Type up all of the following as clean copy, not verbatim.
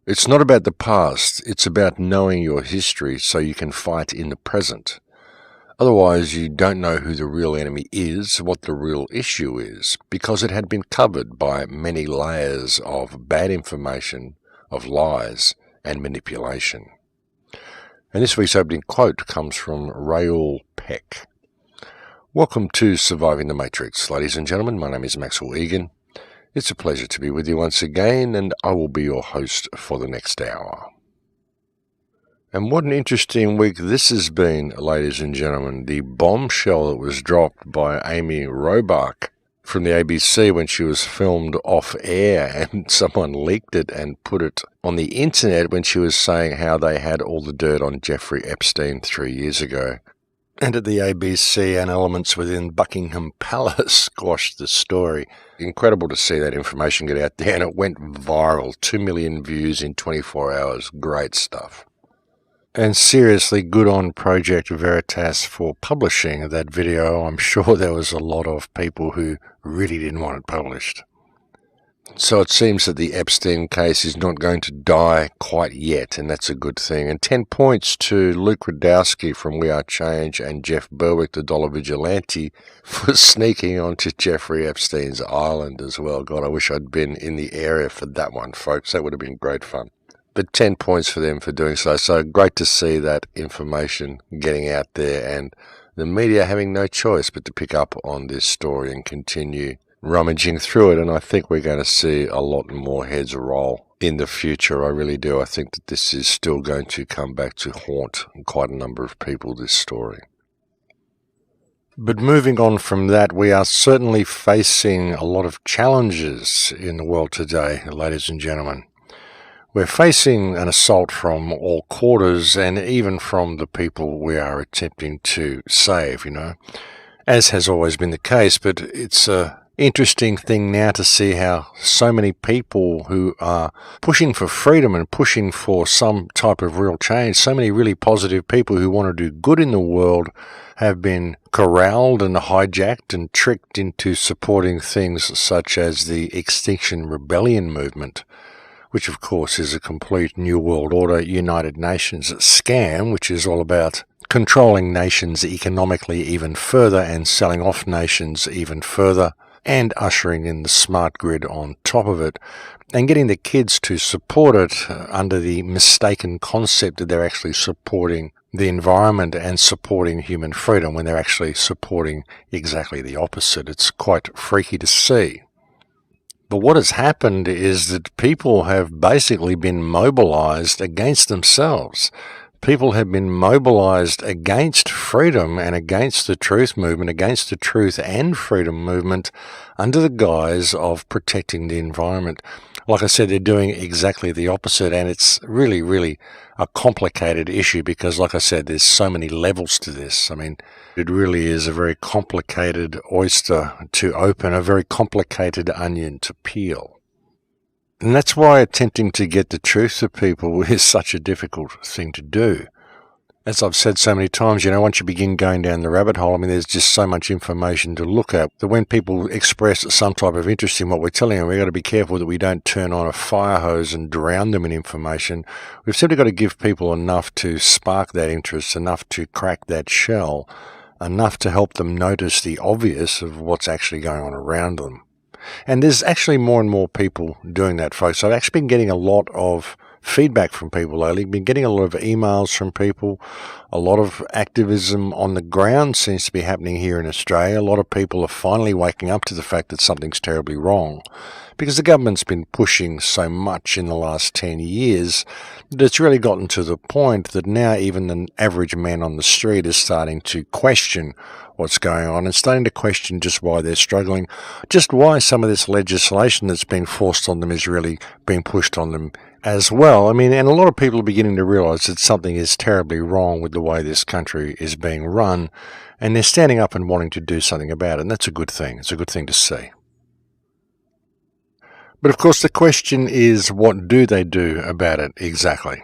It's not about the past, it's about knowing your history so you can fight in the present. Otherwise, you don't know who the real enemy is, what the real issue is, because it had been covered by many layers of bad information, of lies, and manipulation. And this week's opening quote comes from Raoul Peck. Welcome to Surviving the Matrix, ladies and gentlemen. My name is Maxwell Egan. It's a pleasure to be with you once again, and I will be your host for the next hour. And what an interesting week this has been, ladies and gentlemen. The bombshell that was dropped by Amy Robach from the ABC when she was filmed off air, and someone leaked it and put it on the internet when she was saying how they had all the dirt on Jeffrey Epstein 3 years ago. And at the ABC, and elements within Buckingham Palace squashed the story. Incredible to see that information get out there, and it went viral. 2 million views in 24 hours. Great stuff. And seriously, good on Project Veritas for publishing that video. I'm sure there was a lot of people who really didn't want it published. So it seems that the Epstein case is not going to die quite yet, and that's a good thing. And 10 points to Luke Rudkowski from We Are Change and Jeff Berwick, the Dollar Vigilante, for sneaking onto Jeffrey Epstein's island as well. God, I wish I'd been in the area for that one, folks. That would have been great fun. But 10 points for them for doing so. So great to see that information getting out there and the media having no choice but to pick up on this story and continue rummaging through it. And I think we're going to see a lot more heads roll in the future. I really do. I think that this is still going to come back to haunt quite a number of people, this story. But moving on from that, we are certainly facing a lot of challenges in the world today, ladies and gentlemen. We're facing an assault from all quarters and even from the people we are attempting to save, as has always been the case. But it's a interesting thing now to see how so many people who are pushing for freedom and pushing for some type of real change, so many really positive people who want to do good in the world have been corralled and hijacked and tricked into supporting things such as the Extinction Rebellion movement, which of course is a complete New World Order United Nations scam, which is all about controlling nations economically even further and selling off nations even further, and ushering in the smart grid on top of it, and getting the kids to support it under the mistaken concept that they're actually supporting the environment and supporting human freedom when they're actually supporting exactly the opposite. It's quite freaky to see. But what has happened is that people have basically been mobilized against themselves. People have been mobilized against freedom and against the truth movement, against the truth and freedom movement under the guise of protecting the environment. Like I said, they're doing exactly the opposite, and it's really, really a complicated issue because, like I said, there's so many levels to this. I mean, it really is a very complicated oyster to open, a very complicated onion to peel. And that's why attempting to get the truth to people is such a difficult thing to do. As I've said so many times, once you begin going down the rabbit hole, there's just so much information to look at that when people express some type of interest in what we're telling them, we've got to be careful that we don't turn on a fire hose and drown them in information. We've simply got to give people enough to spark that interest, enough to crack that shell, enough to help them notice the obvious of what's actually going on around them. And there's actually more and more people doing that, folks. I've actually been getting a lot of feedback from people lately. Been getting a lot of emails from people. A lot of activism on the ground seems to be happening here in Australia. A lot of people are finally waking up to the fact that something's terribly wrong, because the government's been pushing so much in the last 10 years that it's really gotten to the point that now even the average man on the street is starting to question what's going on and starting to question just why they're struggling, just why some of this legislation that's being forced on them is really being pushed on them as well. And a lot of people are beginning to realize that something is terribly wrong with the way this country is being run, and they're standing up and wanting to do something about it, and that's a good thing. It's a good thing to see. But of course the question is, what do they do about it exactly?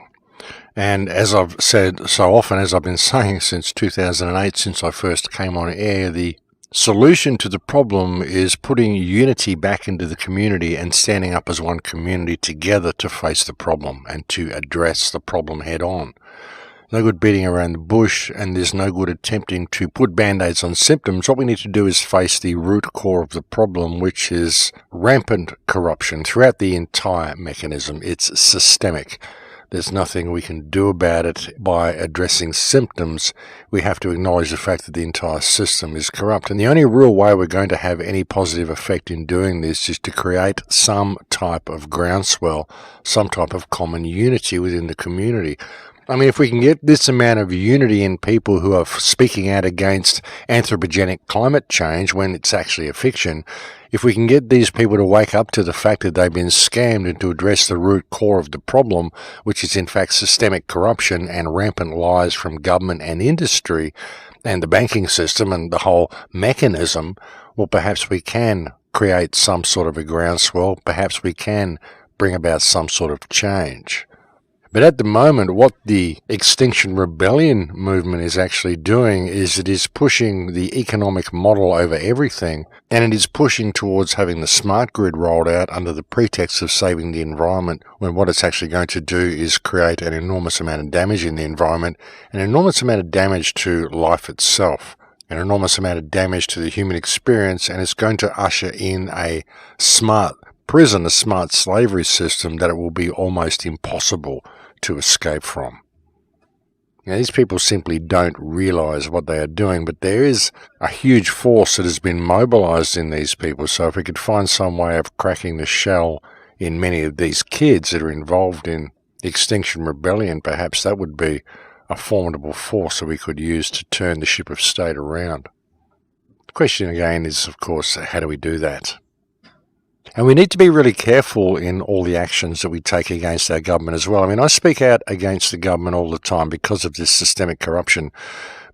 And as I've said so often, as I've been saying since 2008, since I first came on air, the solution to the problem is putting unity back into the community and standing up as one community together to face the problem and to address the problem head on. No good beating around the bush, and there's no good attempting to put band-aids on symptoms. What we need to do is face the root core of the problem, which is rampant corruption throughout the entire mechanism. It's systemic. There's nothing we can do about it by addressing symptoms. We have to acknowledge the fact that the entire system is corrupt. And the only real way we're going to have any positive effect in doing this is to create some type of groundswell, some type of common unity within the community. I mean, if we can get this amount of unity in people who are speaking out against anthropogenic climate change when it's actually a fiction, if we can get these people to wake up to the fact that they've been scammed and to address the root core of the problem, which is in fact systemic corruption and rampant lies from government and industry and the banking system and the whole mechanism, well, perhaps we can create some sort of a groundswell. Perhaps we can bring about some sort of change. But at the moment, what the Extinction Rebellion movement is actually doing is it is pushing the economic model over everything, and it is pushing towards having the smart grid rolled out under the pretext of saving the environment, when what it's actually going to do is create an enormous amount of damage in the environment, an enormous amount of damage to life itself, an enormous amount of damage to the human experience, and it's going to usher in a smart prison, a smart slavery system that it will be almost impossible to escape from. Now, these people simply don't realize what they are doing, but there is a huge force that has been mobilized in these people. So if we could find some way of cracking the shell in many of these kids that are involved in Extinction Rebellion, perhaps that would be a formidable force that we could use to turn the ship of state around. The question again is, of course, how do we do that? And we need to be really careful in all the actions that we take against our government as well. I mean, I speak out against the government all the time because of this systemic corruption.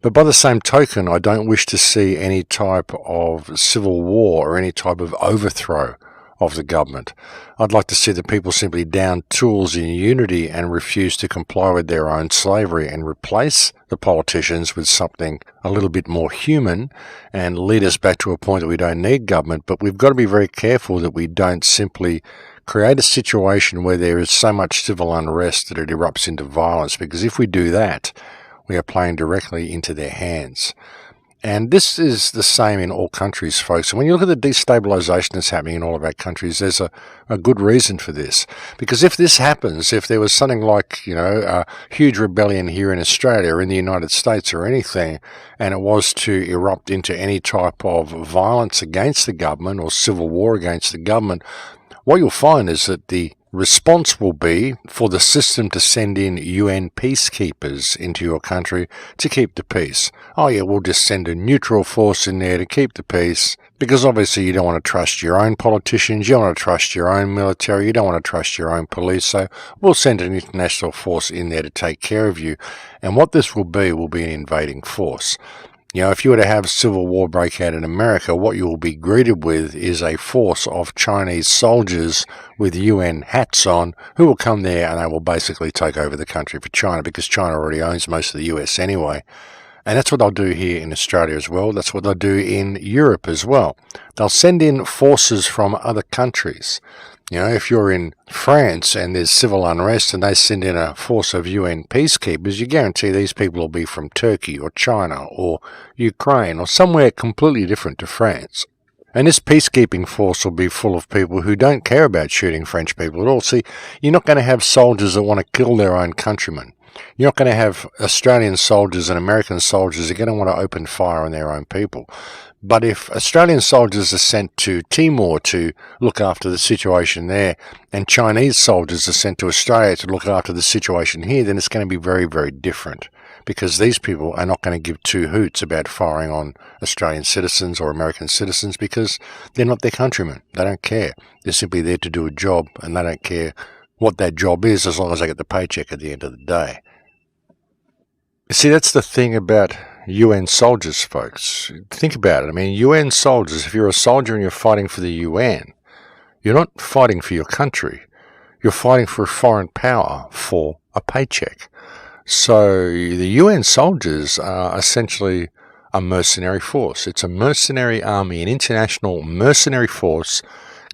But by the same token, I don't wish to see any type of civil war or any type of overthrow of the government. I'd like to see the people simply down tools in unity and refuse to comply with their own slavery and replace the politicians with something a little bit more human and lead us back to a point that we don't need government. But we've got to be very careful that we don't simply create a situation where there is so much civil unrest that it erupts into violence, because if we do that, we are playing directly into their hands. And this is the same in all countries, folks. And when you look at the destabilization that's happening in all of our countries, there's a good reason for this. Because if this happens, if there was something like, a huge rebellion here in Australia or in the United States or anything, and it was to erupt into any type of violence against the government or civil war against the government, what you'll find is that the response will be for the system to send in UN peacekeepers into your country to keep the peace. Oh yeah, we'll just send a neutral force in there to keep the peace, because obviously you don't want to trust your own politicians, you don't want to trust your own military, you don't want to trust your own police, so we'll send an international force in there to take care of you. And what this will be an invading force. If you were to have civil war break out in America, what you will be greeted with is a force of Chinese soldiers with UN hats on who will come there and they will basically take over the country for China, because China already owns most of the US anyway. And that's what they'll do here in Australia as well. That's what they'll do in Europe as well. They'll send in forces from other countries. If you're in France and there's civil unrest and they send in a force of UN peacekeepers, you guarantee these people will be from Turkey or China or Ukraine or somewhere completely different to France. And this peacekeeping force will be full of people who don't care about shooting French people at all. See, you're not going to have soldiers that want to kill their own countrymen. You're not going to have Australian soldiers and American soldiers that are going to want to open fire on their own people. But if Australian soldiers are sent to Timor to look after the situation there, and Chinese soldiers are sent to Australia to look after the situation here, then it's going to be very, very different. Because these people are not going to give two hoots about firing on Australian citizens or American citizens, because they're not their countrymen. They don't care. They're simply there to do a job, and they don't care what that job is as long as they get the paycheck at the end of the day. See, that's the thing about UN soldiers, folks. Think about it. I mean, UN soldiers, if you're a soldier and you're fighting for the UN, you're not fighting for your country. You're fighting for a foreign power for a paycheck. So the UN soldiers are essentially a mercenary force. It's a mercenary army, an international mercenary force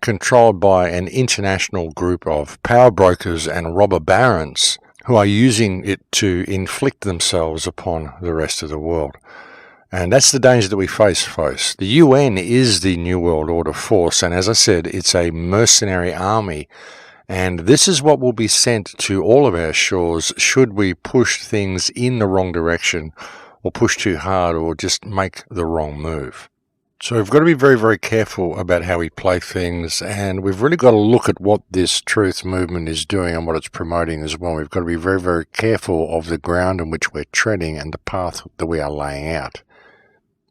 controlled by an international group of power brokers and robber barons who are using it to inflict themselves upon the rest of the world. And that's the danger that we face, folks. The UN is the New World Order force, and as I said, it's a mercenary army. And this is what will be sent to all of our shores should we push things in the wrong direction or push too hard or just make the wrong move. So we've got to be very, very careful about how we play things, and we've really got to look at what this truth movement is doing and what it's promoting as well. We've got to be very, very careful of the ground in which we're treading and the path that we are laying out.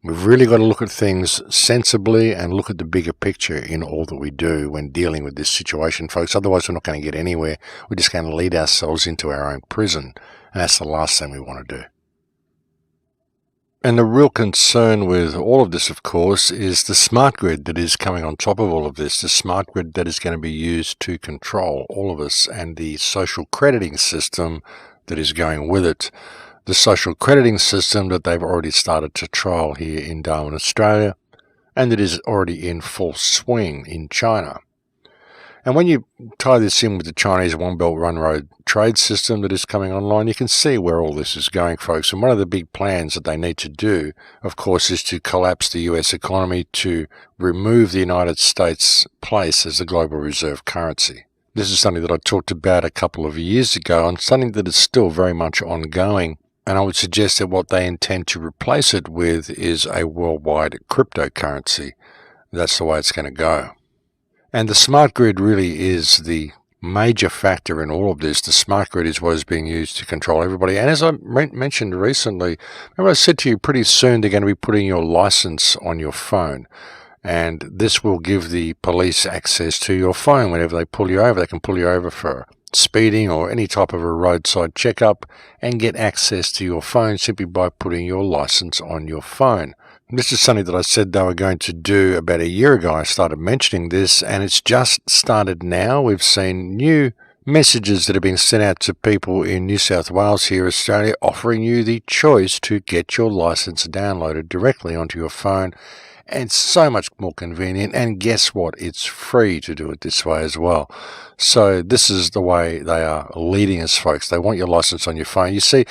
We've really got to look at things sensibly and look at the bigger picture in all that we do when dealing with this situation, folks. Otherwise, we're not going to get anywhere. We're just going to lead ourselves into our own prison, and that's the last thing we want to do. And the real concern with all of this, of course, is the smart grid that is coming on top of all of this, the smart grid that is going to be used to control all of us, and the social crediting system that is going with it. The social crediting system that they've already started to trial here in Darwin, Australia, and that is already in full swing in China. And when you tie this in with the Chinese One Belt One Road trade system that is coming online, you can see where all this is going, folks. And one of the big plans that they need to do, of course, is to collapse the US economy to remove the United States' place as the global reserve currency. This is something that I talked about a couple of years ago, and something that is still very much ongoing. And I would suggest that what they intend to replace it with is a worldwide cryptocurrency. That's the way it's going to go. And the smart grid really is the major factor in all of this. The smart grid is what is being used to control everybody. And as I mentioned recently, remember I said to you pretty soon they're going to be putting your license on your phone. And this will give the police access to your phone. Whenever they pull you over, they can pull you over for speeding or any type of a roadside checkup and get access to your phone simply by putting your license on your phone. This is something that I said they were going to do about a year ago. I started mentioning this, and it's just started now. We've seen new messages that have been sent out to people in New South Wales here, Australia, offering you the choice to get your license downloaded directly onto your phone. And it's so much more convenient, and guess what? It's free to do it this way as well. So this is the way they are leading us, folks. They want your license on your phone. You see,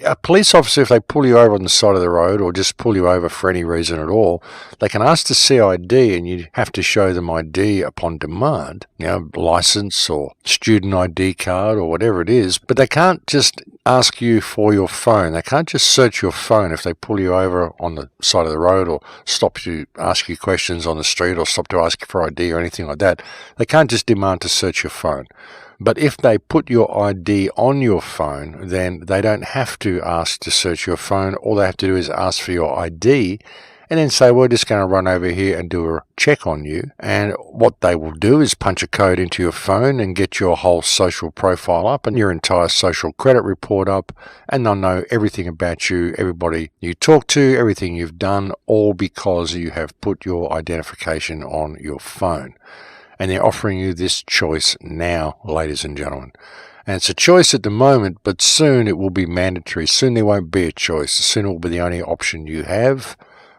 a police officer, if they pull you over on the side of the road or just pull you over for any reason at all, they can ask to see ID, and you have to show them ID upon demand, license or student ID card or whatever it is, but they can't just ask you for your phone. They can't just search your phone if they pull you over on the side of the road or stop to ask you questions on the street or stop to ask you for ID or anything like that. They can't just demand to search your phone. But if they put your ID on your phone, then they don't have to ask to search your phone. All they have to do is ask for your ID and then say, we're just going to run over here and do a check on you. And what they will do is punch a code into your phone and get your whole social profile up and your entire social credit report up. And they'll know everything about you, everybody you talk to, everything you've done, all because you have put your identification on your phone. And they're offering you this choice now, ladies and gentlemen. And it's a choice at the moment, but soon it will be mandatory. Soon there won't be a choice. Soon it will be the only option you have.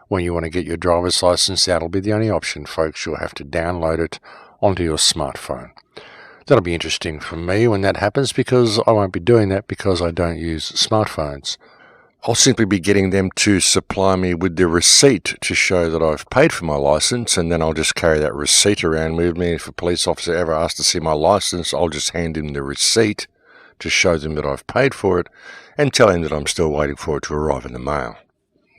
When you want to get your driver's license, that'll be the only option, folks. You'll have to download it onto your smartphone. That'll be interesting for me when that happens, because I won't be doing that because I don't use smartphones. I'll simply be getting them to supply me with the receipt to show that I've paid for my license, and then I'll just carry that receipt around with me. If a police officer ever asks to see my license, I'll just hand him the receipt to show them that I've paid for it and tell him that I'm still waiting for it to arrive in the mail.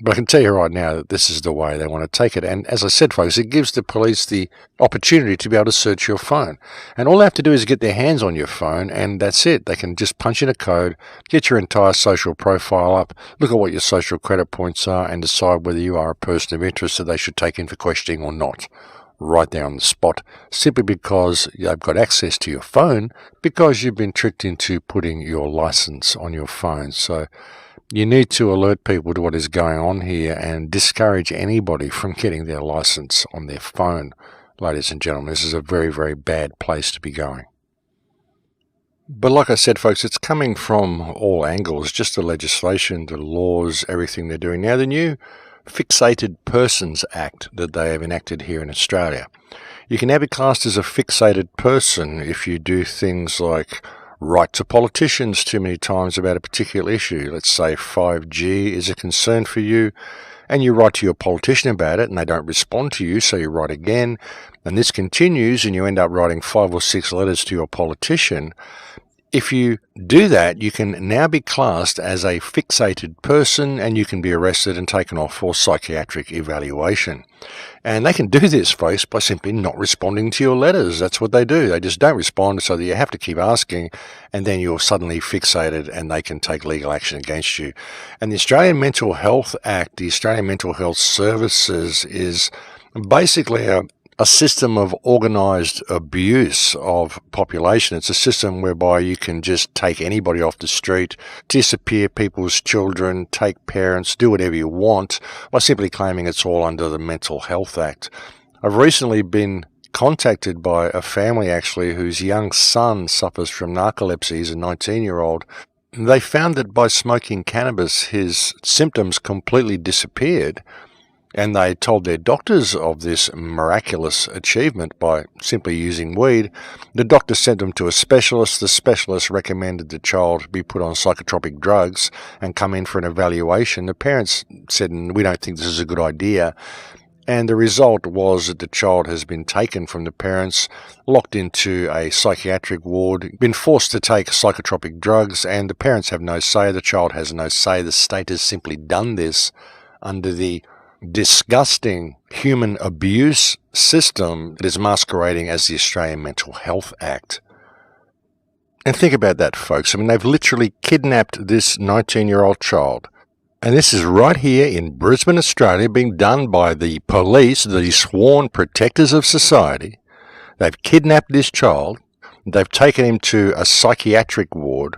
But I can tell you right now that this is the way they want to take it. And as I said, folks, it gives the police the opportunity to be able to search your phone. And all they have to do is get their hands on your phone, and that's it. They can just punch in a code, get your entire social profile up, look at what your social credit points are, and decide whether you are a person of interest that they should take in for questioning or not. Right there on the spot, simply because they've got access to your phone, because you've been tricked into putting your license on your phone. So you need to alert people to what is going on here and discourage anybody from getting their license on their phone. Ladies and gentlemen, this is a very, very bad place to be going. But like I said, folks, it's coming from all angles, just the legislation, the laws, everything they're doing. Now, the new Fixated Persons Act that they have enacted here in Australia. You can now be classed as a fixated person if you do things like write to politicians too many times about a particular issue. Let's say 5G is a concern for you, and you write to your politician about it and they don't respond to you, so you write again, and this continues and you end up writing 5 or 6 letters to your politician. If you do that, you can now be classed as a fixated person and you can be arrested and taken off for psychiatric evaluation. And they can do this, folks, by simply not responding to your letters. That's what they do. They just don't respond, so that you have to keep asking, and then you're suddenly fixated and they can take legal action against you. And the Australian Mental Health Act, the Australian Mental Health Services, is basically a system of organised abuse of population. It's a system whereby you can just take anybody off the street, disappear people's children, take parents, do whatever you want by simply claiming it's all under the Mental Health Act. I've recently been contacted by a family actually whose young son suffers from narcolepsy. He's a 19-year-old. They found that by smoking cannabis his symptoms completely disappeared. And they told their doctors of this miraculous achievement by simply using weed. The doctor sent them to a specialist. The specialist recommended the child be put on psychotropic drugs and come in for an evaluation. The parents said, "We don't think this is a good idea." And the result was that the child has been taken from the parents, locked into a psychiatric ward, been forced to take psychotropic drugs, and the parents have no say. The child has no say. The state has simply done this under the disgusting human abuse system that is masquerading as the Australian Mental Health Act. And think about that, folks. I mean, they've literally kidnapped this 19-year-old child. And this is right here in Brisbane, Australia, being done by the police, the sworn protectors of society. They've kidnapped this child. They've taken him to a psychiatric ward.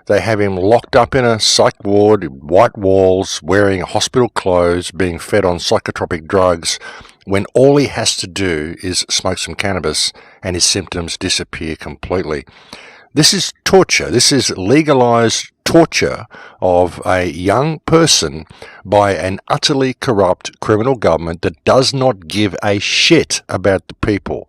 They have him locked up in a psych ward, white walls, wearing hospital clothes, being fed on psychotropic drugs, when all he has to do is smoke some cannabis and his symptoms disappear completely. This is torture. This is legalized torture of a young person by an utterly corrupt criminal government that does not give a shit about the people.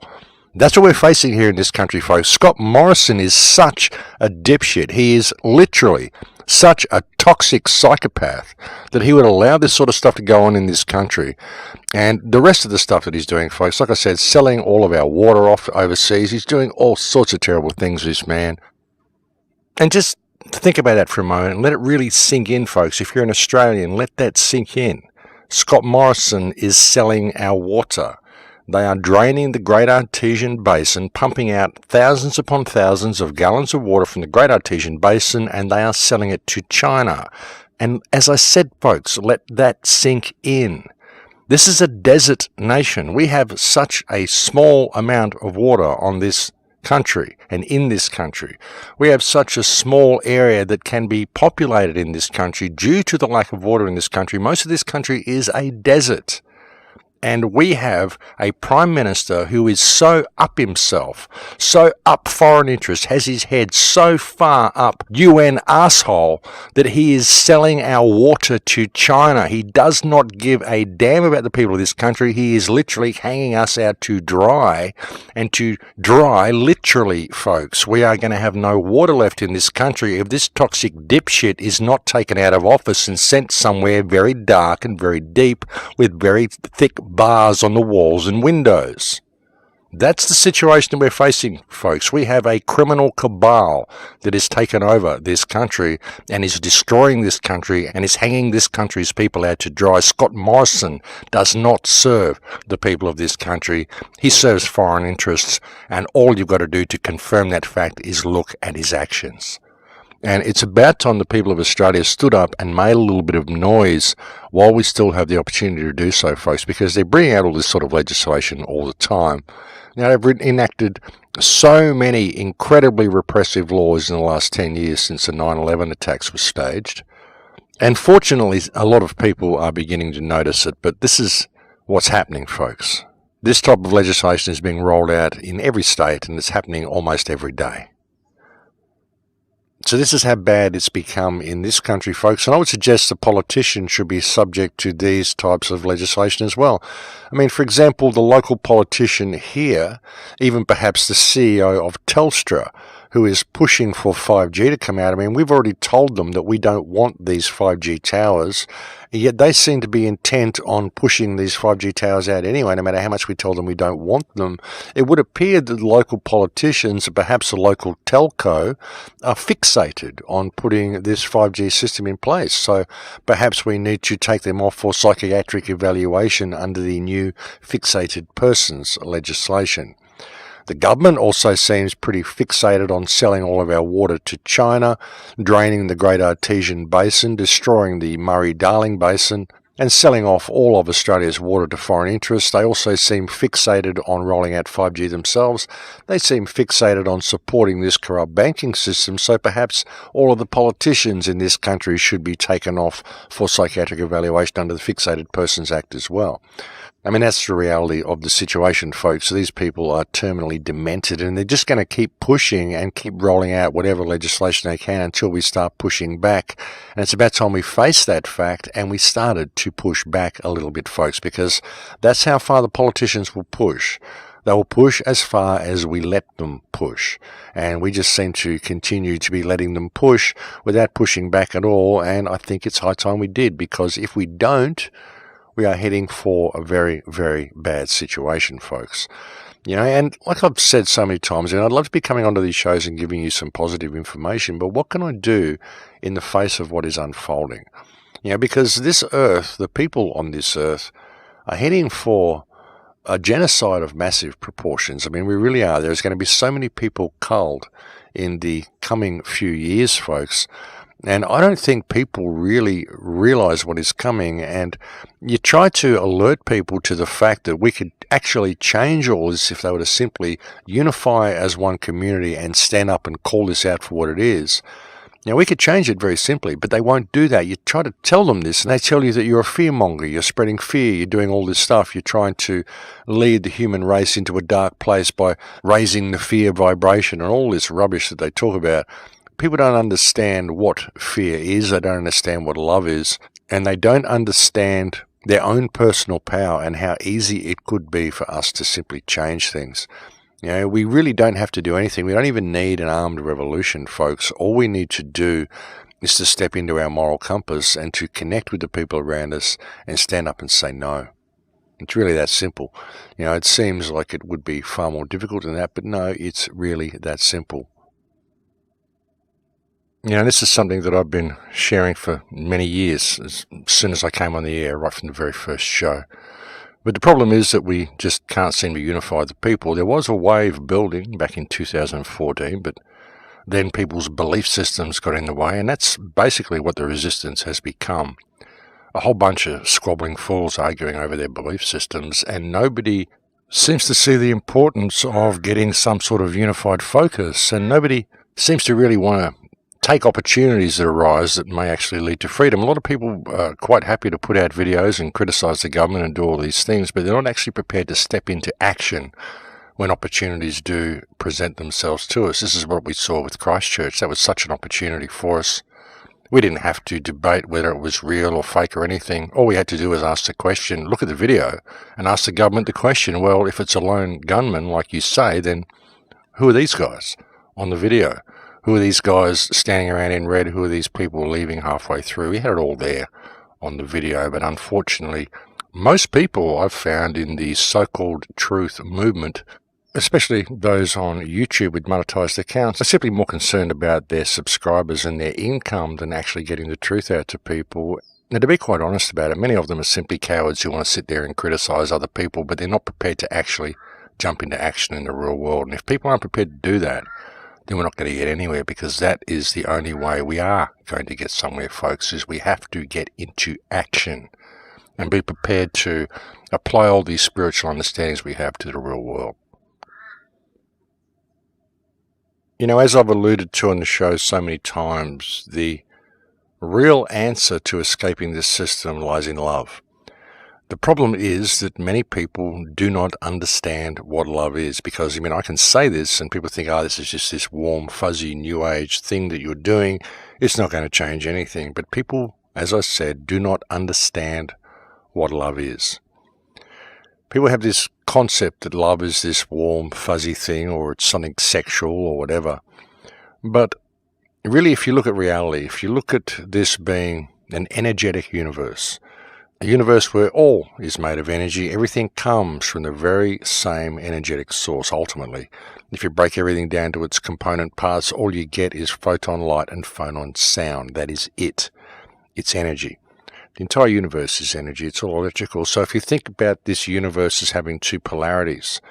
That's what we're facing here in this country, folks. Scott Morrison is such a dipshit. He is literally such a toxic psychopath that he would allow this sort of stuff to go on in this country. And the rest of the stuff that he's doing, folks, like I said, selling all of our water off overseas. He's doing all sorts of terrible things, this man. And just think about that for a moment and let it really sink in, folks. If you're an Australian, let that sink in. Scott Morrison is selling our water. They are draining the Great Artesian Basin, pumping out thousands upon thousands of gallons of water from the Great Artesian Basin, and they are selling it to China. And as I said, folks, let that sink in. This is a desert nation. We have such a small amount of water on this country and in this country. We have such a small area that can be populated in this country due to the lack of water in this country. Most of this country is a desert. And we have a Prime Minister who is so up himself, so up foreign interest, has his head so far up UN arsehole that he is selling our water to China. He does not give a damn about the people of this country. He is literally hanging us out to dry, and to dry literally, folks. We are going to have no water left in this country if this toxic dipshit is not taken out of office and sent somewhere very dark and very deep with very thick bars on the walls and windows. That's the situation that we're facing, folks. We have a criminal cabal that has taken over this country and is destroying this country and is hanging this country's people out to dry. Scott Morrison does not serve the people of this country. He serves foreign interests, and all you've got to do to confirm that fact is look at his actions. And it's about time the people of Australia stood up and made a little bit of noise while we still have the opportunity to do so, folks, because they're bringing out all this sort of legislation all the time. Now, they've enacted so many incredibly repressive laws in the last 10 years since the 9/11 attacks were staged. And fortunately, a lot of people are beginning to notice it, but this is what's happening, folks. This type of legislation is being rolled out in every state, and it's happening almost every day. So this is how bad it's become in this country, folks. And I would suggest the politicians should be subject to these types of legislation as well. I mean, for example, the local politician here, even perhaps the CEO of Telstra, who is pushing for 5G to come out. I mean, we've already told them that we don't want these 5G towers, yet they seem to be intent on pushing these 5G towers out anyway, no matter how much we tell them we don't want them. It would appear that the local politicians, perhaps the local telco, are fixated on putting this 5G system in place. So perhaps we need to take them off for psychiatric evaluation under the new fixated persons legislation. The government also seems pretty fixated on selling all of our water to China, draining the Great Artesian Basin, destroying the Murray-Darling Basin, and selling off all of Australia's water to foreign interests. They also seem fixated on rolling out 5G themselves. They seem fixated on supporting this corrupt banking system, so perhaps all of the politicians in this country should be taken off for psychiatric evaluation under the Fixated Persons Act as well. I mean, that's the reality of the situation, folks. These people are terminally demented, and they're just going to keep pushing and keep rolling out whatever legislation they can until we start pushing back. And it's about time we face that fact, and we started to push back a little bit, folks, because that's how far the politicians will push. They will push as far as we let them push. And we just seem to continue to be letting them push without pushing back at all. And I think it's high time we did, because if we don't, we are heading for a very, very bad situation, folks. You know, and like I've said so many times, and I'd love to be coming onto these shows and giving you some positive information, but what can I do in the face of what is unfolding? You know, because this earth, the people on this earth, are heading for a genocide of massive proportions. I mean, we really are. There's going to be so many people culled in the coming few years, folks. And I don't think people really realize what is coming. And you try to alert people to the fact that we could actually change all this if they were to simply unify as one community and stand up and call this out for what it is. Now, we could change it very simply, but they won't do that. You try to tell them this, and they tell you that you're a fearmonger, you're spreading fear, you're doing all this stuff, you're trying to lead the human race into a dark place by raising the fear vibration and all this rubbish that they talk about. People don't understand what fear is, they don't understand what love is, and they don't understand their own personal power and how easy it could be for us to simply change things. You know, we really don't have to do anything. We don't even need an armed revolution, folks. All we need to do is to step into our moral compass and to connect with the people around us and stand up and say no. It's really that simple. You know, it seems like it would be far more difficult than that, but no, it's really that simple. You know, this is something that I've been sharing for many years, as soon as I came on the air, right from the very first show. But the problem is that we just can't seem to unify the people. There was a wave building back in 2014, but then people's belief systems got in the way, and that's basically what the resistance has become. A whole bunch of squabbling fools arguing over their belief systems, and nobody seems to see the importance of getting some sort of unified focus, and nobody seems to really want to take opportunities that arise that may actually lead to freedom. A lot of people are quite happy to put out videos and criticize the government and do all these things, but they're not actually prepared to step into action when opportunities do present themselves to us. This is what we saw with Christchurch. That was such an opportunity for us. We didn't have to debate whether it was real or fake or anything. All we had to do was ask the question, look at the video, and ask the government the question, well, if it's a lone gunman, like you say, then who are these guys on the video? Who are these guys standing around in red? Who are these people leaving halfway through? We had it all there on the video, but unfortunately, most people I've found in the so-called truth movement, especially those on YouTube with monetized accounts, are simply more concerned about their subscribers and their income than actually getting the truth out to people. Now, to be quite honest about it, many of them are simply cowards who want to sit there and criticize other people, but they're not prepared to actually jump into action in the real world. And if people aren't prepared to do that, then we're not going to get anywhere, because that is the only way we are going to get somewhere, folks, is we have to get into action and be prepared to apply all these spiritual understandings we have to the real world. You know, as I've alluded to on the show so many times, the real answer to escaping this system lies in love. The problem is that many people do not understand what love is, because, I can say this and people think, this is just this warm, fuzzy, new age thing that you're doing. It's not going to change anything. But people, as I said, do not understand what love is. People have this concept that love is this warm, fuzzy thing, or it's something sexual or whatever. But really, if you look at reality, if you look at this being an energetic universe, a universe where all is made of energy, everything comes from the very same energetic source ultimately. If you break everything down to its component parts, all you get is photon light and photon sound. That is it. It's energy. The entire universe is energy. It's all electrical. So if you think about this universe as having two polarities,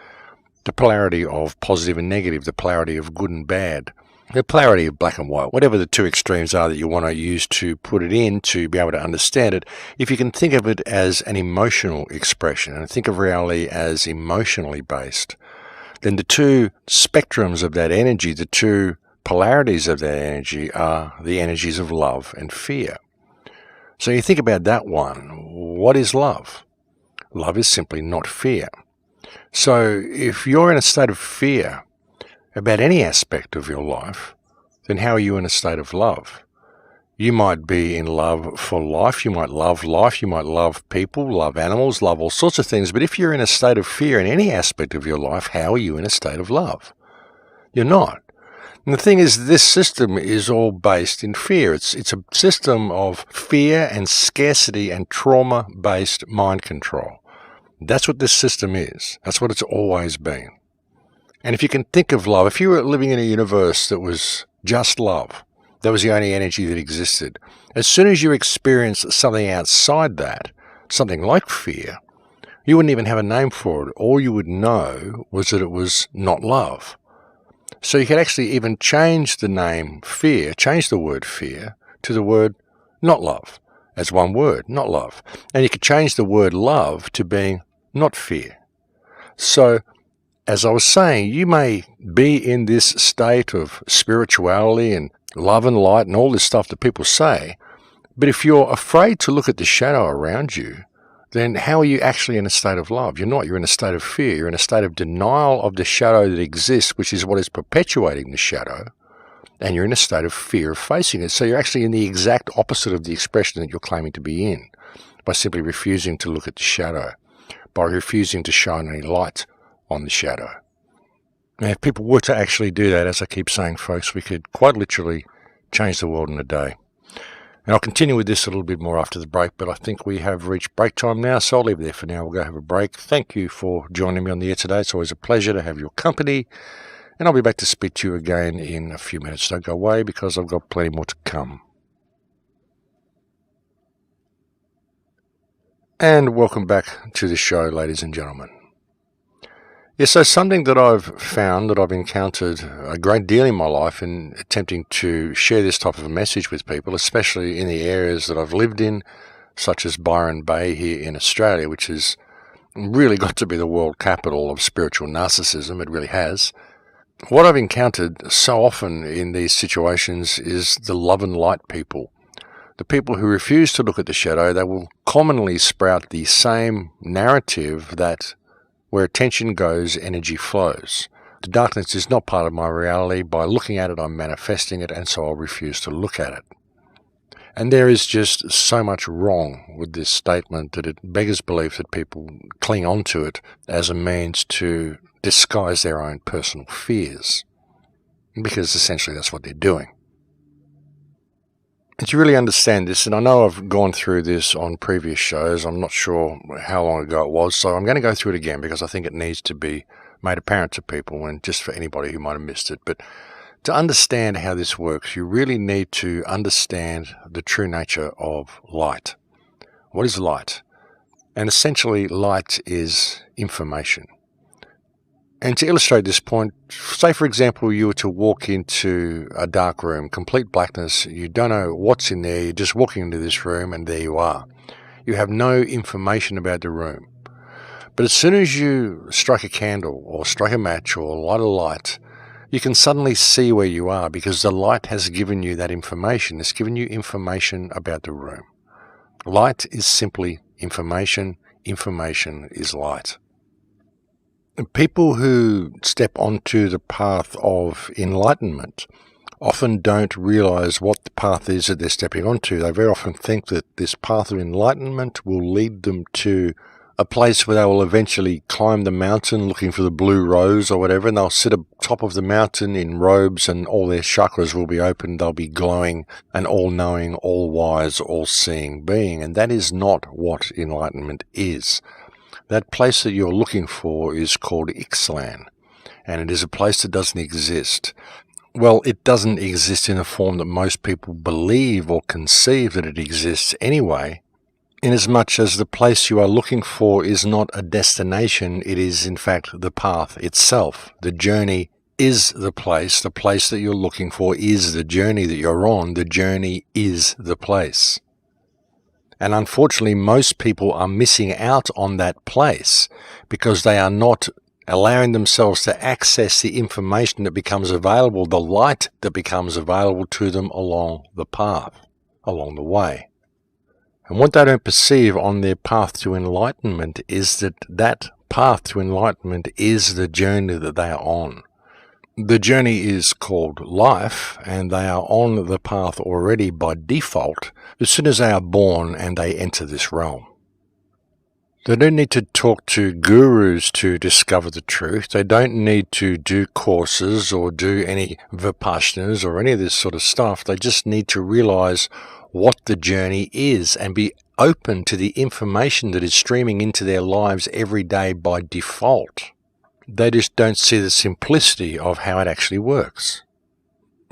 the polarity of positive and negative, the polarity of good and bad, the polarity of black and white, whatever the two extremes are that you want to use to put it in to be able to understand it, if you can think of it as an emotional expression and think of reality as emotionally based, then the two spectrums of that energy, the two polarities of that energy, are the energies of love and fear. So you think about that one. What is love? Love is simply not fear. So if you're in a state of fear about any aspect of your life, then how are you in a state of love? You might be in love for life, you might love people, love animals, love all sorts of things, but if you're in a state of fear in any aspect of your life, how are you in a state of love? You're not. And the thing is, this system is all based in fear. It's a system of fear and scarcity and trauma-based mind control. That's what this system is. That's what it's always been. And if you can think of love, if you were living in a universe that was just love, that was the only energy that existed, as soon as you experienced something outside that, something like fear, you wouldn't even have a name for it. All you would know was that it was not love. So you could actually even change the name fear, change the word fear to the word not love, as one word, not love. And you could change the word love to being not fear. So, as I was saying, you may be in this state of spirituality and love and light and all this stuff that people say, but if you're afraid to look at the shadow around you, then how are you actually in a state of love? You're not. You're in a state of fear. You're in a state of denial of the shadow that exists, which is what is perpetuating the shadow, and you're in a state of fear of facing it. So you're actually in the exact opposite of the expression that you're claiming to be in, by simply refusing to look at the shadow, by refusing to shine any light on the shadow. Now, if people were to actually do that, as I keep saying, folks, we could quite literally change the world in a day. And I'll continue with this a little bit more after the break, but I think we have reached break time now, so I'll leave it there for now. We'll go have a break. Thank you for joining me on the air today. It's always a pleasure to have your company, and I'll be back to speak to you again in a few minutes. Don't go away, because I've got plenty more to come. And welcome back to the show, ladies and gentlemen. Yeah, so something that I've found, that I've encountered a great deal in my life in attempting to share this type of a message with people, especially in the areas that I've lived in, such as Byron Bay here in Australia, which has really got to be the world capital of spiritual narcissism. It really has. What I've encountered so often in these situations is the love and light people. The people who refuse to look at the shadow, they will commonly sprout the same narrative that where attention goes, energy flows. The darkness is not part of my reality. By looking at it, I'm manifesting it, and so I'll refuse to look at it. And there is just so much wrong with this statement that it beggars belief that people cling on to it as a means to disguise their own personal fears, because essentially that's what they're doing. And to really understand this, and I know I've gone through this on previous shows, I'm not sure how long ago it was, so I'm going to go through it again because I think it needs to be made apparent to people, and just for anybody who might have missed it. But to understand how this works, you really need to understand the true nature of light. What is light? And essentially, light is information. And to illustrate this point, say for example you were to walk into a dark room, complete blackness, you don't know what's in there, you're just walking into this room and there you are. You have no information about the room. But as soon as you strike a candle or strike a match or light a light, you can suddenly see where you are, because the light has given you that information. It's given you information about the room. Light is simply information. information is light. People who step onto the path of enlightenment often don't realize what the path is that they're stepping onto. They very often think that this path of enlightenment will lead them to a place where they will eventually climb the mountain looking for the blue rose or whatever, and they'll sit atop of the mountain in robes and all their chakras will be opened. They'll be glowing, an all-knowing, all-wise, all-seeing being. And that is not what enlightenment is. That place that you're looking for is called Ixtlan, and it is a place that doesn't exist. Well, it doesn't exist in a form that most people believe or conceive that it exists anyway, inasmuch as the place you are looking for is not a destination, it is in fact the path itself. The journey is the place that you're looking for is the journey that you're on, the journey is the place. And unfortunately, most people are missing out on that place because they are not allowing themselves to access the information that becomes available, the light that becomes available to them along the path, along the way. And what they don't perceive on their path to enlightenment is that that path to enlightenment is the journey that they are on. The journey is called life, and they are on the path already by default as soon as they are born and they enter this realm. They don't need to talk to gurus to discover the truth. They don't need to do courses or do any vipassanas or any of this sort of stuff. They just need to realize what the journey is and be open to the information that is streaming into their lives every day by default. They just don't see the simplicity of how it actually works.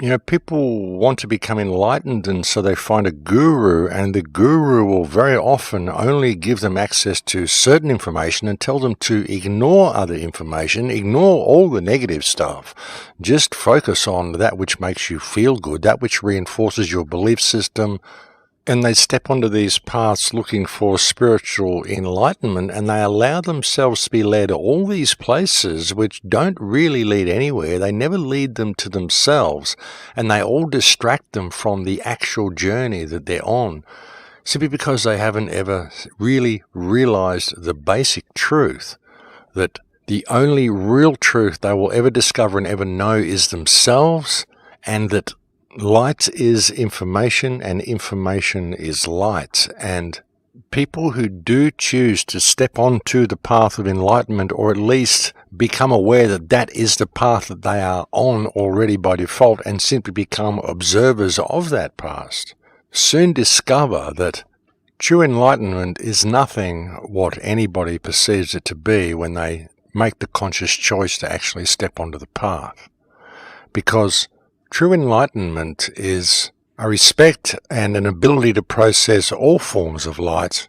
You know, people want to become enlightened, and so they find a guru, and the guru will very often only give them access to certain information and tell them to ignore other information, ignore all the negative stuff. Just focus on that which makes you feel good, that which reinforces your belief system. And they step onto these paths looking for spiritual enlightenment, and they allow themselves to be led all these places which don't really lead anywhere. They never lead them to themselves, and they all distract them from the actual journey that they're on, simply because they haven't ever really realized the basic truth, that the only real truth they will ever discover and ever know is themselves, and that light is information and information is light. And people who do choose to step onto the path of enlightenment, or at least become aware that that is the path that they are on already by default, and simply become observers of that past, soon discover that true enlightenment is nothing what anybody perceives it to be when they make the conscious choice to actually step onto the path. Because true enlightenment is a respect and an ability to process all forms of light,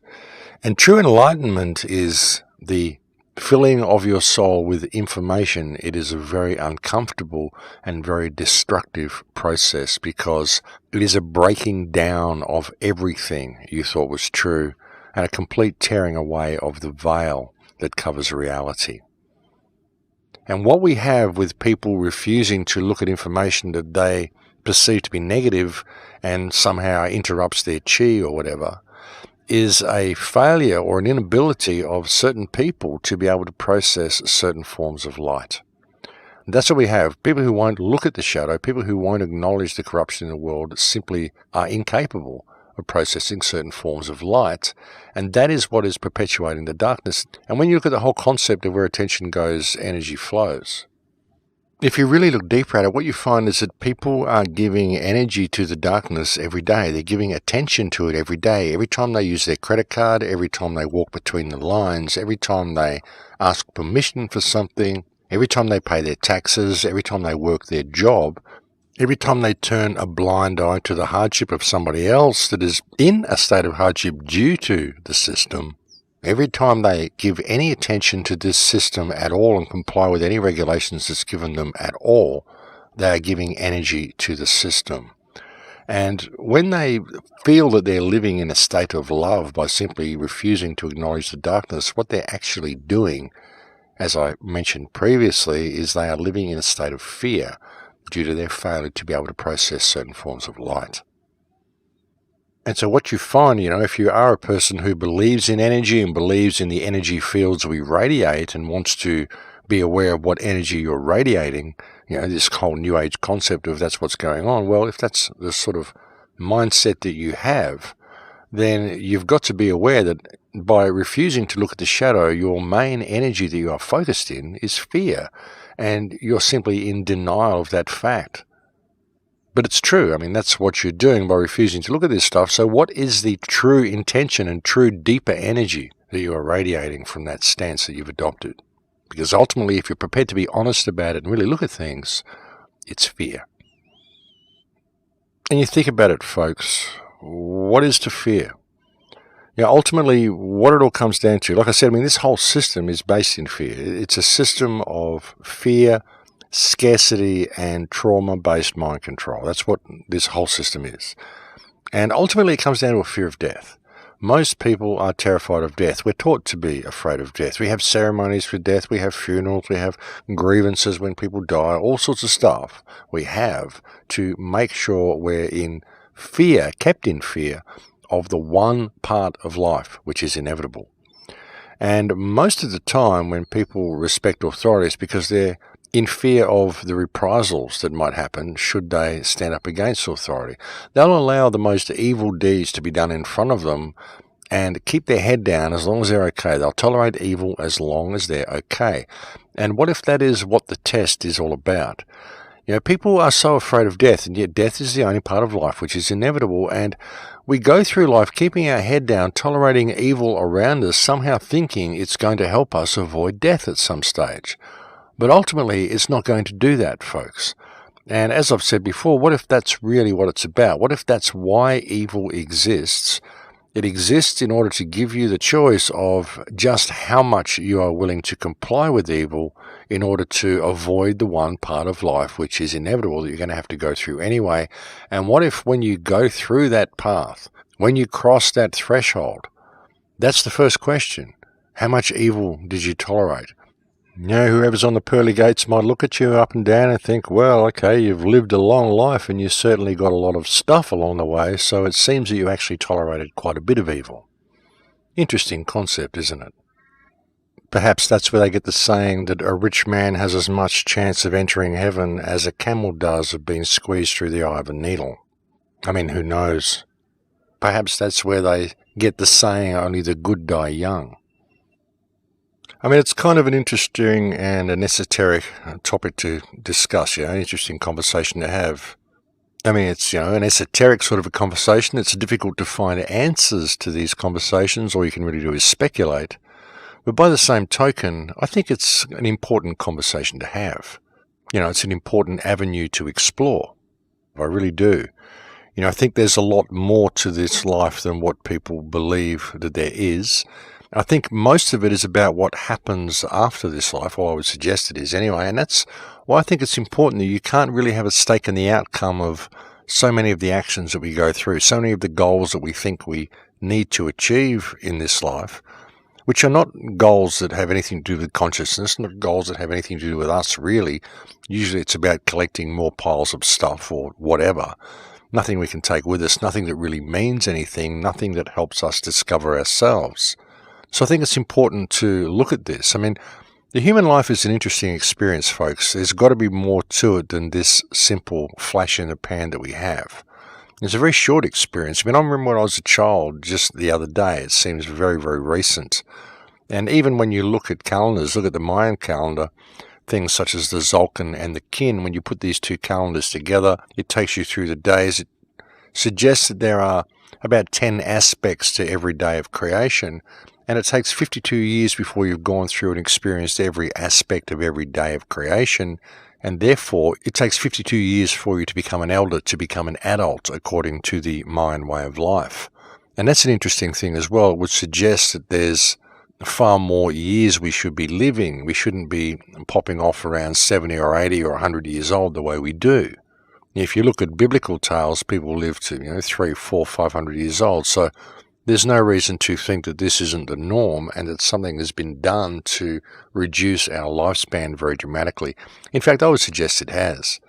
and true enlightenment is the filling of your soul with information. It is a very uncomfortable and very destructive process, because it is a breaking down of everything you thought was true and a complete tearing away of the veil that covers reality. And what we have with people refusing to look at information that they perceive to be negative and somehow interrupts their chi or whatever is a failure or an inability of certain people to be able to process certain forms of light. And that's what we have. People who won't look at the shadow, people who won't acknowledge the corruption in the world, simply are incapable of processing certain forms of light, and that is what is perpetuating the darkness. And when you look at the whole concept of where attention goes, energy flows. If you really look deeper at it, what you find is that people are giving energy to the darkness every day. They're giving attention to it every day. Every time they use their credit card, every time they walk between the lines, every time they ask permission for something, every time they pay their taxes, every time they work their job, every time they turn a blind eye to the hardship of somebody else that is in a state of hardship due to the system, every time they give any attention to this system at all and comply with any regulations that's given them at all, they are giving energy to the system. And when they feel that they're living in a state of love by simply refusing to acknowledge the darkness, what they're actually doing, as I mentioned previously, is they are living in a state of fear due to their failure to be able to process certain forms of light. And so what you find, if you are a person who believes in energy and believes in the energy fields we radiate and wants to be aware of what energy you're radiating, this whole New Age concept of that's what's going on, well, if that's the sort of mindset that you have, then you've got to be aware that by refusing to look at the shadow, your main energy that you are focused in is fear, and you're simply in denial of that fact. But it's true. I mean, that's what you're doing by refusing to look at this stuff. So what is the true intention and true deeper energy that you are radiating from that stance that you've adopted? Because ultimately, if you're prepared to be honest about it and really look at things, it's fear. And you think about it, folks, what is to fear? Ultimately, what it all comes down to, like I said, this whole system is based in fear. It's a system of fear, scarcity, and trauma-based mind control. That's what this whole system is. And ultimately, it comes down to a fear of death. Most people are terrified of death. We're taught to be afraid of death. We have ceremonies for death. We have funerals. We have grievances when people die. All sorts of stuff we have to make sure we're in fear, kept in fear, of the one part of life which is inevitable. And most of the time when people respect authority, it's because they're in fear of the reprisals that might happen should they stand up against authority. They'll allow the most evil deeds to be done in front of them and keep their head down as long as they're okay. They'll tolerate evil as long as they're okay. And what if that is what the test is all about? People are so afraid of death, and yet death is the only part of life which is inevitable, and we go through life keeping our head down, tolerating evil around us, somehow thinking it's going to help us avoid death at some stage. But ultimately, it's not going to do that, folks. And as I've said before, what if that's really what it's about? What if that's why evil exists? It exists in order to give you the choice of just how much you are willing to comply with evil in order to avoid the one part of life which is inevitable that you're going to have to go through anyway. And what if when you go through that path, when you cross that threshold, that's the first question. How much evil did you tolerate? Whoever's on the pearly gates might look at you up and down and think, well, okay, you've lived a long life and you certainly got a lot of stuff along the way, so it seems that you actually tolerated quite a bit of evil. Interesting concept, isn't it? Perhaps that's where they get the saying that a rich man has as much chance of entering heaven as a camel does of being squeezed through the eye of a needle. Who knows? Perhaps that's where they get the saying, only the good die young. It's kind of an interesting and an esoteric topic to discuss, an interesting conversation to have. It's, an esoteric sort of a conversation. It's difficult to find answers to these conversations. All you can really do is speculate. But by the same token, I think it's an important conversation to have. It's an important avenue to explore. I really do. I think there's a lot more to this life than what people believe that there is. I think most of it is about what happens after this life, or I would suggest it is anyway, and that's why I think it's important that you can't really have a stake in the outcome of so many of the actions that we go through, so many of the goals that we think we need to achieve in this life, which are not goals that have anything to do with consciousness, not goals that have anything to do with us, really. Usually it's about collecting more piles of stuff or whatever. Nothing we can take with us, nothing that really means anything, nothing that helps us discover ourselves. So I think it's important to look at this. The human life is an interesting experience, folks. There's got to be more to it than this simple flash in the pan that we have. It's a very short experience. I remember when I was a child, just the other day, it seems very, very recent. And even when you look at calendars, look at the Mayan calendar, things such as the Tzolk'in and the Kin, when you put these two calendars together, it takes you through the days. It suggests that there are about 10 aspects to every day of creation, and it takes 52 years before you've gone through and experienced every aspect of every day of creation, and therefore it takes 52 years for you to become an elder, to become an adult, according to the Mayan way of life. And that's an interesting thing as well. It would suggest that there's far more years we should be living. We shouldn't be popping off around 70 or 80 or 100 years old the way we do. If you look at biblical tales, people live to 300, 400, 500 years old. So there's no reason to think that this isn't the norm and that something has been done to reduce our lifespan very dramatically. In fact, I would suggest it has.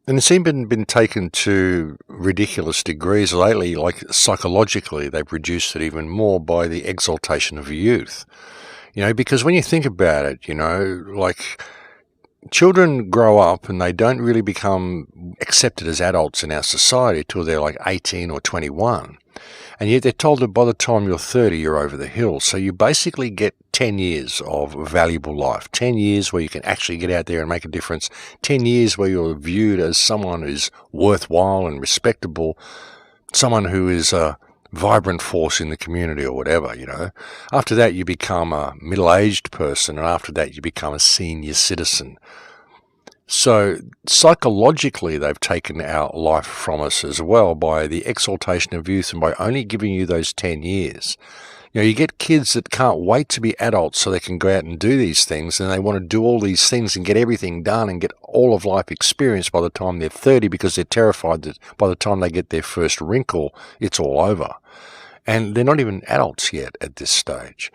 And it's even been taken to ridiculous degrees lately, like psychologically, they've reduced it even more by the exaltation of youth. Because when you think about it, like children grow up and they don't really become accepted as adults in our society till they're like 18 or 21. And yet they're told that by the time you're 30, you're over the hill. So you basically get 10 years of valuable life, 10 years where you can actually get out there and make a difference, 10 years where you're viewed as someone who's worthwhile and respectable, someone who is a vibrant force in the community or whatever, After that, you become a middle-aged person, and after that, you become a senior citizen. So psychologically, they've taken our life from us as well by the exaltation of youth and by only giving you those 10 years. You get kids that can't wait to be adults so they can go out and do these things, and they want to do all these things and get everything done and get all of life experience by the time they're 30 because they're terrified that by the time they get their first wrinkle, it's all over. And they're not even adults yet at this stage.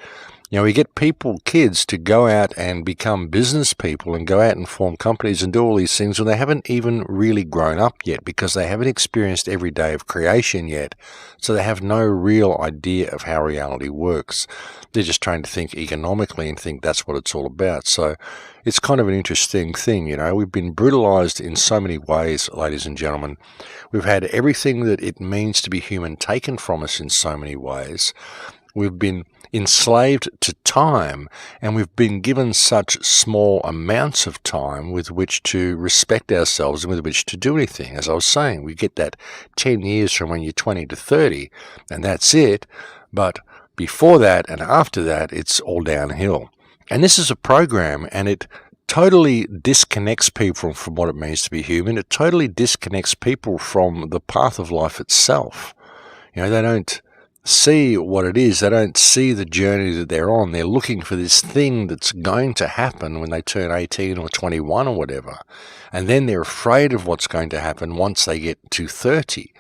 We get kids to go out and become business people and go out and form companies and do all these things when they haven't even really grown up yet because they haven't experienced every day of creation yet. So they have no real idea of how reality works. They're just trying to think economically and think that's what it's all about. So it's kind of an interesting thing, We've been brutalized in so many ways, ladies and gentlemen. We've had everything that it means to be human taken from us in so many ways. We've been enslaved to time, and we've been given such small amounts of time with which to respect ourselves and with which to do anything. As I was saying, we get that 10 years from when you're 20 to 30, and that's it. But before that and after that, it's all downhill. And this is a program, and it totally disconnects people from what it means to be human. It totally disconnects people from the path of life itself. They don't see what it is. They don't see the journey that they're on. They're looking for this thing that's going to happen when they turn 18 or 21 or whatever. And then they're afraid of what's going to happen once they get to 30.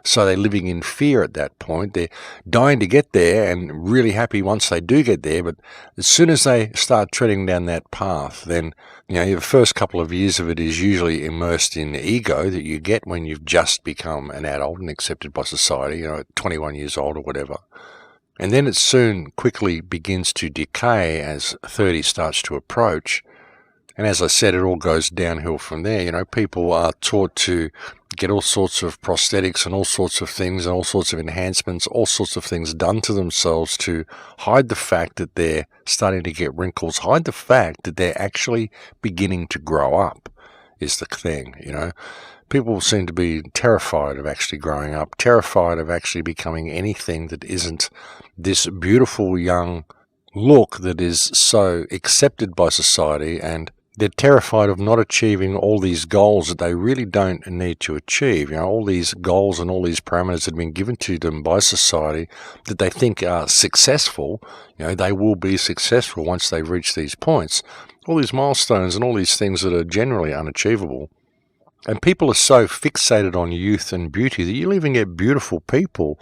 So they're living in fear at that point. They're dying to get there and really happy once they do get there. But as soon as they start treading down that path, then, the first couple of years of it is usually immersed in ego that you get when you've just become an adult and accepted by society, at 21 years old or whatever. And then it soon quickly begins to decay as 30 starts to approach. And as I said, it all goes downhill from there. People are taught to get all sorts of prosthetics and all sorts of things and all sorts of enhancements, all sorts of things done to themselves to hide the fact that they're starting to get wrinkles, hide the fact that they're actually beginning to grow up is the thing, People seem to be terrified of actually growing up, terrified of actually becoming anything that isn't this beautiful young look that is so accepted by society, and they're terrified of not achieving all these goals that they really don't need to achieve. All these goals and all these parameters that have been given to them by society that they think are successful, they will be successful once they've reached these points. All these milestones and all these things that are generally unachievable. And people are so fixated on youth and beauty that you'll even get beautiful people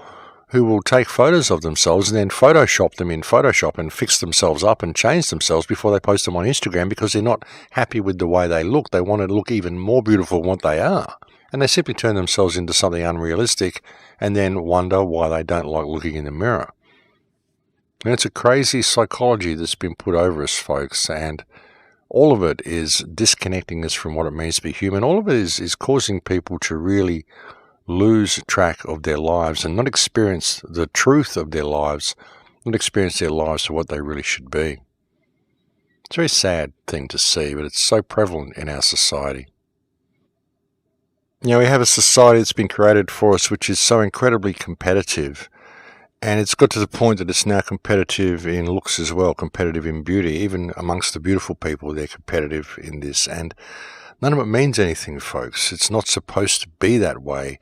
who will take photos of themselves and then Photoshop them in Photoshop and fix themselves up and change themselves before they post them on Instagram because they're not happy with the way they look. They want to look even more beautiful than what they are. And they simply turn themselves into something unrealistic and then wonder why they don't like looking in the mirror. And it's a crazy psychology that's been put over us, folks, and all of it is disconnecting us from what it means to be human. All of it is causing people to really lose track of their lives and not experience the truth of their lives, not experience their lives for what they really should be. It's a very sad thing to see, but it's so prevalent in our society. We have a society that's been created for us which is so incredibly competitive, and it's got to the point that it's now competitive in looks as well, competitive in beauty. Even amongst the beautiful people, they're competitive in this, and none of it means anything, folks. It's not supposed to be that way.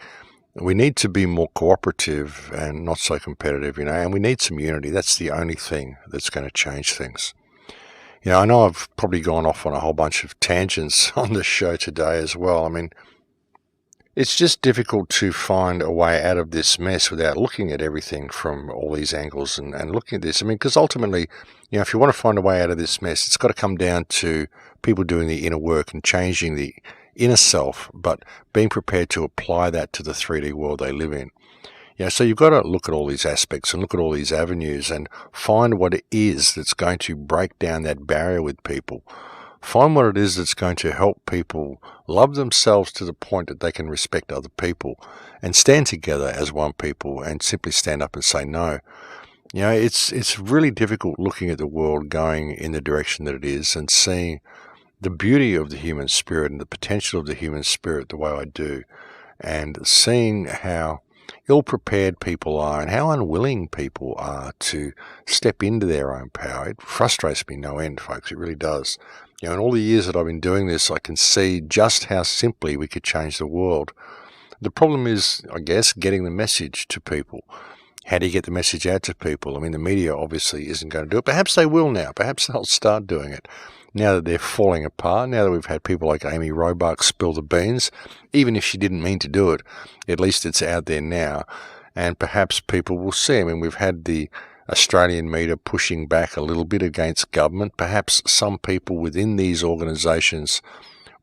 We need to be more cooperative and not so competitive, and we need some unity. That's the only thing that's going to change things. I know I've probably gone off on a whole bunch of tangents on this show today as well. It's just difficult to find a way out of this mess without looking at everything from all these angles and looking at this. Because ultimately, if you want to find a way out of this mess, it's got to come down to people doing the inner work and changing the inner self, but being prepared to apply that to the 3D world they live in. So you've got to look at all these aspects and look at all these avenues and find what it is that's going to break down that barrier with people. Find what it is that's going to help people love themselves to the point that they can respect other people and stand together as one people and simply stand up and say no. It's really difficult looking at the world going in the direction that it is and seeing the beauty of the human spirit and the potential of the human spirit the way I do, and seeing how ill-prepared people are and how unwilling people are to step into their own power. It frustrates me no end, folks. It really does. In all the years that I've been doing this, I can see just how simply we could change the world. The problem is, I guess, getting the message to people. How do you get the message out to people? I mean, the media obviously isn't going to do it. Perhaps they will now. Perhaps they'll start doing it. Now that they're falling apart, now that we've had people like Amy Robach spill the beans, even if she didn't mean to do it, at least it's out there now. And perhaps people will see. I mean, we've had the Australian media pushing back a little bit against government. Perhaps some people within these organisations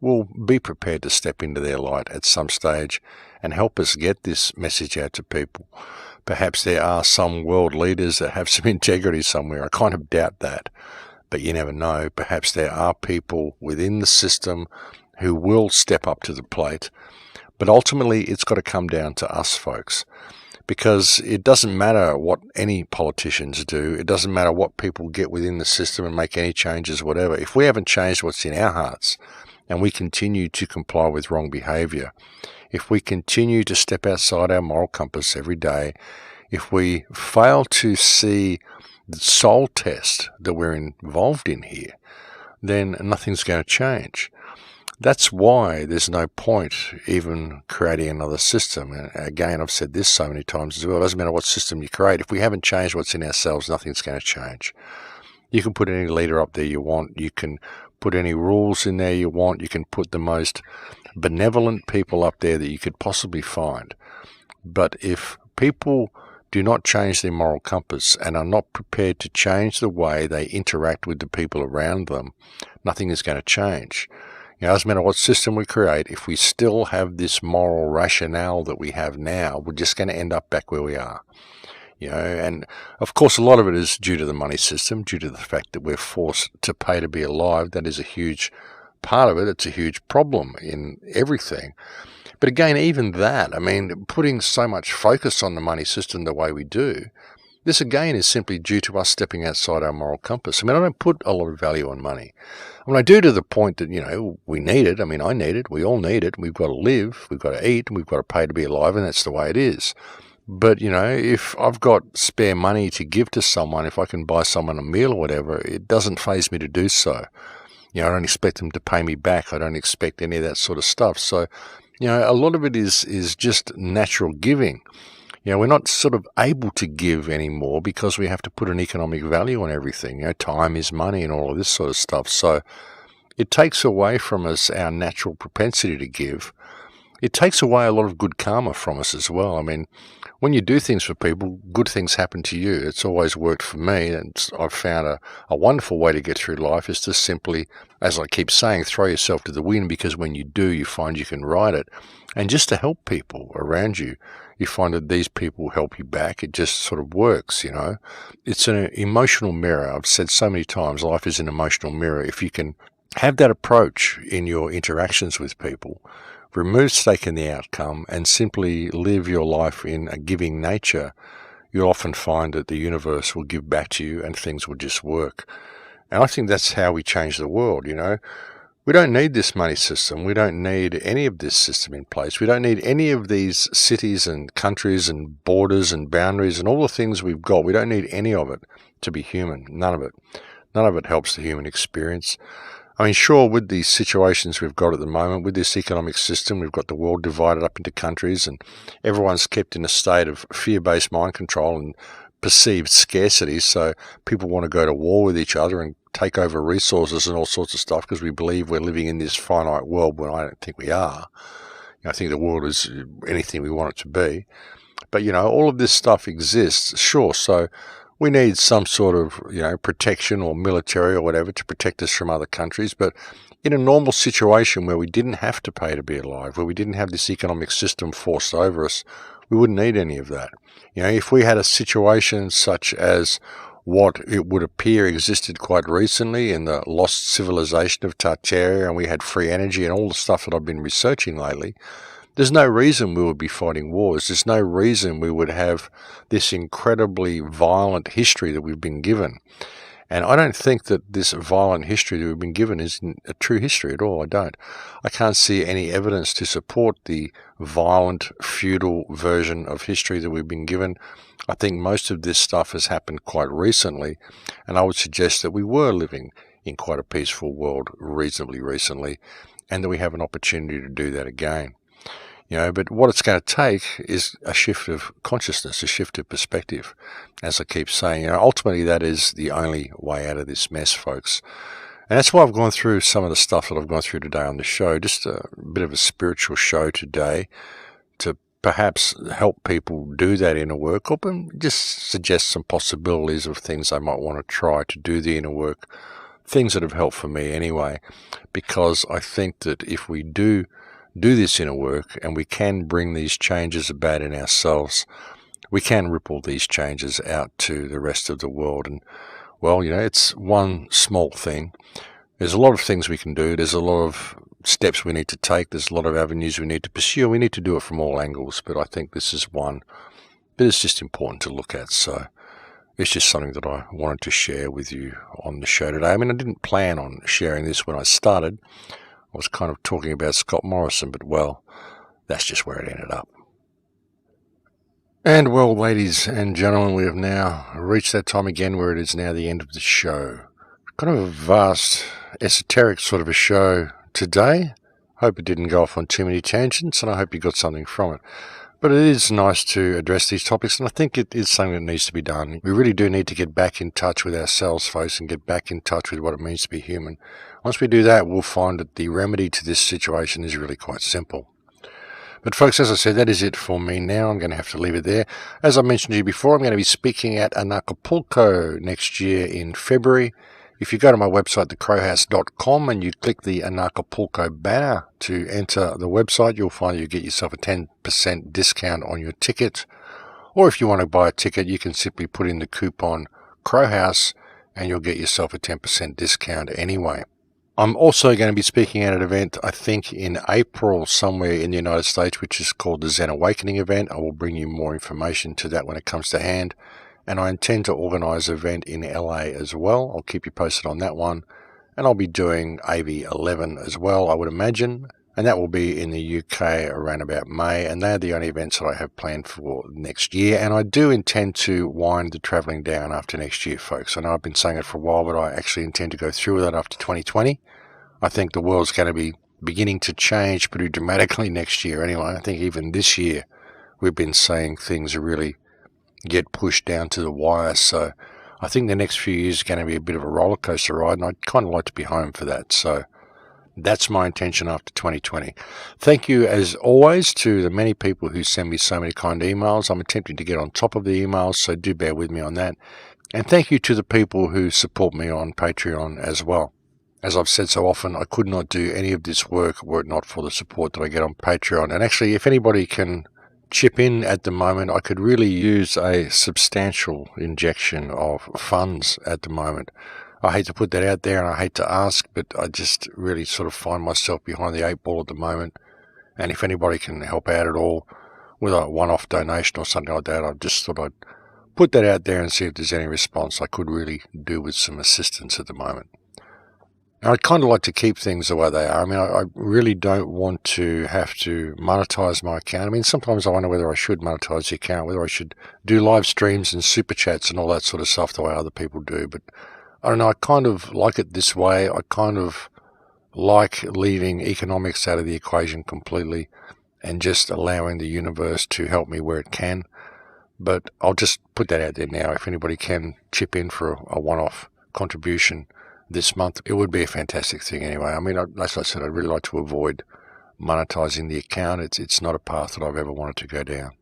will be prepared to step into their light at some stage and help us get this message out to people. Perhaps there are some world leaders that have some integrity somewhere. I kind of doubt that, but you never know. Perhaps there are people within the system who will step up to the plate. But ultimately, it's got to come down to us, folks. Because it doesn't matter what any politicians do. It doesn't matter what people get within the system and make any changes, whatever. If we haven't changed what's in our hearts and we continue to comply with wrong behaviour, if we continue to step outside our moral compass every day, if we fail to see the soul test that we're involved in here, then nothing's going to change. That's why there's no point even creating another system. And again, I've said this so many times as well. It doesn't matter what system you create. If we haven't changed what's in ourselves, nothing's going to change. You can put any leader up there you want. You can put any rules in there you want. You can put the most benevolent people up there that you could possibly find. But if people do not change their moral compass and are not prepared to change the way they interact with the people around them, nothing is going to change. It doesn't matter what system we create, if we still have this moral rationale that we have now, we're just going to end up back where we are. And of course a lot of it is due to the money system, due to the fact that we're forced to pay to be alive. That is a huge part of it. It's a huge problem in everything. But again, even that, I mean, putting so much focus on the money system the way we do, this again is simply due to us stepping outside our moral compass. I mean, I don't put a lot of value on money. I mean, I do to the point that, we need it. I mean, I need it. We all need it. We've got to live. We've got to eat. And we've got to pay to be alive. And that's the way it is. But, if I've got spare money to give to someone, if I can buy someone a meal or whatever, it doesn't faze me to do so. I don't expect them to pay me back. I don't expect any of that sort of stuff. So, a lot of it is just natural giving. We're not sort of able to give anymore because we have to put an economic value on everything. Time is money and all of this sort of stuff. So it takes away from us our natural propensity to give. It takes away a lot of good karma from us as well. I mean, when you do things for people, good things happen to you. It's always worked for me, and I've found a wonderful way to get through life is to simply, as I keep saying, throw yourself to the wind, because when you do, you find you can ride it. And just to help people around you, you find that these people help you back. It just sort of works, It's an emotional mirror. I've said so many times, life is an emotional mirror. If you can have that approach in your interactions with people, remove stake in the outcome and simply live your life in a giving nature, you'll often find that the universe will give back to you and things will just work. And I think that's how we change the world, We don't need this money system. We don't need any of this system in place. We don't need any of these cities and countries and borders and boundaries and all the things we've got. We don't need any of it to be human. None of it. None of it helps the human experience. I mean, sure, with these situations we've got at the moment, with this economic system, we've got the world divided up into countries and everyone's kept in a state of fear-based mind control and perceived scarcity. So people want to go to war with each other and take over resources and all sorts of stuff because we believe we're living in this finite world when I don't think we are. I think the world is anything we want it to be. But, all of this stuff exists, sure. So we need some sort of, protection or military or whatever to protect us from other countries. But In a normal situation where we didn't have to pay to be alive, where we didn't have this economic system forced over us, we wouldn't need any of that. If we had a situation such as what it would appear existed quite recently in the lost civilization of Tartaria, and we had free energy and all the stuff that I've been researching lately, there's no reason we would be fighting wars. There's no reason we would have this incredibly violent history that we've been given. And I don't think that this violent history that we've been given is a true history at all. I don't. I can't see any evidence to support the violent, feudal version of history that we've been given. I think most of this stuff has happened quite recently, and I would suggest that we were living in quite a peaceful world reasonably recently, and that we have an opportunity to do that again. But what it's going to take is a shift of consciousness, a shift of perspective. As I keep saying, ultimately that is the only way out of this mess, folks. And that's why I've gone through some of the stuff that I've gone through today on the show, just a bit of a spiritual show today to perhaps help people do that inner work, or just suggest some possibilities of things they might want to try to do the inner work, things that have helped for me anyway, because I think that if we do this inner work and we can bring these changes about in ourselves, we can ripple these changes out to the rest of the world. And it's one small thing. There's a lot of things we can do. There's a lot of steps we need to take. There's a lot of avenues we need to pursue. We need to do it from all angles, but I think this is one that is just important to look at. So it's just something that I wanted to share with you on the show today. I didn't plan on sharing this when I started. I was kind of talking about Scott Morrison, but that's just where it ended up. And ladies and gentlemen, we have now reached that time again where it is now the end of the show. Kind of a vast, esoteric sort of a show today. Hope it didn't go off on too many tangents, and I hope you got something from it. But it is nice to address these topics, and I think it is something that needs to be done. We really do need to get back in touch with ourselves, folks, and get back in touch with what it means to be human. Once we do that, we'll find that the remedy to this situation is really quite simple. But folks, as I said, that is it for me now. I'm going to have to leave it there. As I mentioned to you before, I'm going to be speaking at Anarchapulco next year in February. If you go to my website, thecrowhouse.com, and you click the Anarchapulco banner to enter the website, you'll find you get yourself a 10% discount on your ticket. Or if you want to buy a ticket, you can simply put in the coupon Crowhouse, and you'll get yourself a 10% discount anyway. I'm also going to be speaking at an event, I think in April somewhere in the United States, which is called the Zen Awakening event. I will bring you more information to that when it comes to hand. And I intend to organise an event in LA as well. I'll keep you posted on that one. And I'll be doing AV11 as well, I would imagine. And that will be in the UK around about May. And they're the only events that I have planned for next year. And I do intend to wind the travelling down after next year, folks. I know I've been saying it for a while, but I actually intend to go through with that after 2020. I think the world's going to be beginning to change pretty dramatically next year anyway. I think even this year we've been saying things are really get pushed down to the wire. So I think the next few years is going to be a bit of a roller coaster ride, and I'd kind of like to be home for that. So that's my intention after 2020. Thank you, as always, to the many people who send me so many kind emails. I'm attempting to get on top of the emails, so do bear with me on that. And thank you to the people who support me on Patreon as well. As I've said so often, I could not do any of this work were it not for the support that I get on Patreon. And actually, if anybody can chip in at the moment, I could really use a substantial injection of funds at the moment. I hate to put that out there and I hate to ask, but I just really sort of find myself behind the eight ball at the moment. And if anybody can help out at all with a one-off donation or something like that, I just thought I'd put that out there and see if there's any response I could really do with some assistance at the moment. I'd kind of like to keep things the way they are. I really don't want to have to monetize my account. Sometimes I wonder whether I should monetize the account, whether I should do live streams and super chats and all that sort of stuff the way other people do. But I don't know, I kind of like it this way. I kind of like leaving economics out of the equation completely and just allowing the universe to help me where it can. But I'll just put that out there now. If anybody can chip in for a one-off contribution this month, it would be a fantastic thing anyway. As I said, I'd really like to avoid monetizing the account. It's not a path that I've ever wanted to go down.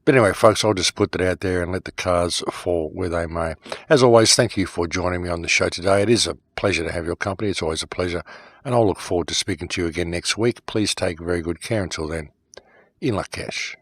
But anyway, folks, I'll just put that out there and let the cards fall where they may. As always, thank you for joining me on the show today. It is a pleasure to have your company. It's always a pleasure. And I'll look forward to speaking to you again next week. Please take very good care until then. In Lakesh.